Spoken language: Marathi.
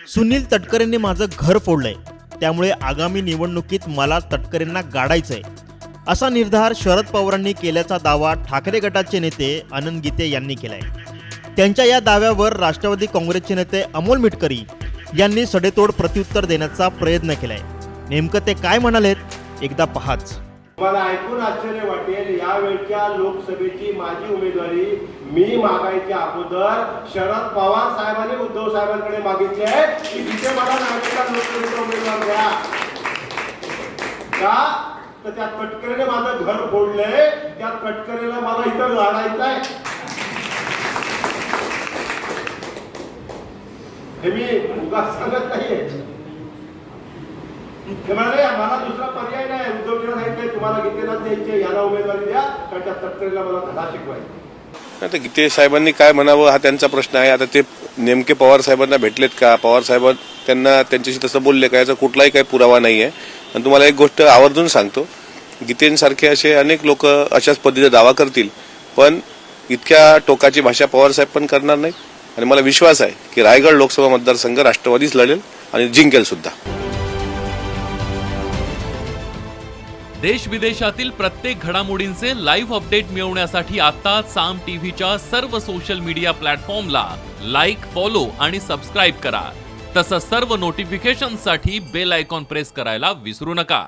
सुनील तटकरेंनी माझं घर फोडलंय, त्यामुळे आगामी निवडणुकीत मला तटकरेंना गाडायचंय, असा निर्धार शरद पवारांनी केल्याचा दावा ठाकरे गटाचे नेते आनंद गीते यांनी केलाय। त्यांच्या या दाव्यावर राष्ट्रवादी काँग्रेसचे नेते अमोल मिटकरी यांनी सडेतोड प्रत्युत्तर देण्याचा प्रयत्न केलाय। नेमकं ते काय म्हणालेत एकदा पहाच। मला ऐकून आश्चर्य वाटेल, यावेळच्या लोकसभेची माझी उमेदवारी मी मागायच्या अगोदर शरद पवार साहेबांनी उद्धव साहेबांकडे मागितली आहे की तिथे मला नागरिकांना लोकसभेचा उमेदवार द्या का? तर त्या तटकरेने माझं घर फोडलंय, त्या तटकरेला मला इथं लढायचं आहे। हे मी उगाच सांगत नाहीये, ते म्हणाले मला दुसरा पर्याय नाही, उद्धवजीला सांगितलंय तुम्हाला गीतेनाथ द्यायचे, याला उमेदवारी द्या, कारण त्या तटकरेला मला धडा शिकवायचा। आता गीते साहेबांनी काय म्हणावं हा त्यांचा प्रश्न आहे। आता ते नेमके पवार साहेबांना भेटलेत का, पवार साहेब त्यांना त्यांच्याशी तसं बोलले का, याचा कुठलाही काही पुरावा नाही आहे। आणि तुम्हाला एक गोष्ट आवर्जून सांगतो, गीतेंसारखे असे अनेक लोक अशाच पद्धतीचा दावा करतील, पण इतक्या टोकाची भाषा पवार साहेब पण करणार नाहीत। आणि मला विश्वास आहे की रायगड लोकसभा मतदारसंघ राष्ट्रवादीच लढेल आणि जिंकेल सुद्धा। देश विदेशातील प्रत्येक घडामोडींचे लाईव्ह अपडेट मिळवण्यासाठी आता साम टीव्हीच्या सर्व सोशल मीडिया प्लॅटफॉर्मला लाईक, फॉलो आणि सबस्क्राईब करा। तसंच सर्व नोटिफिकेशनसाठी बेल आयकॉन प्रेस करायला विसरू नका।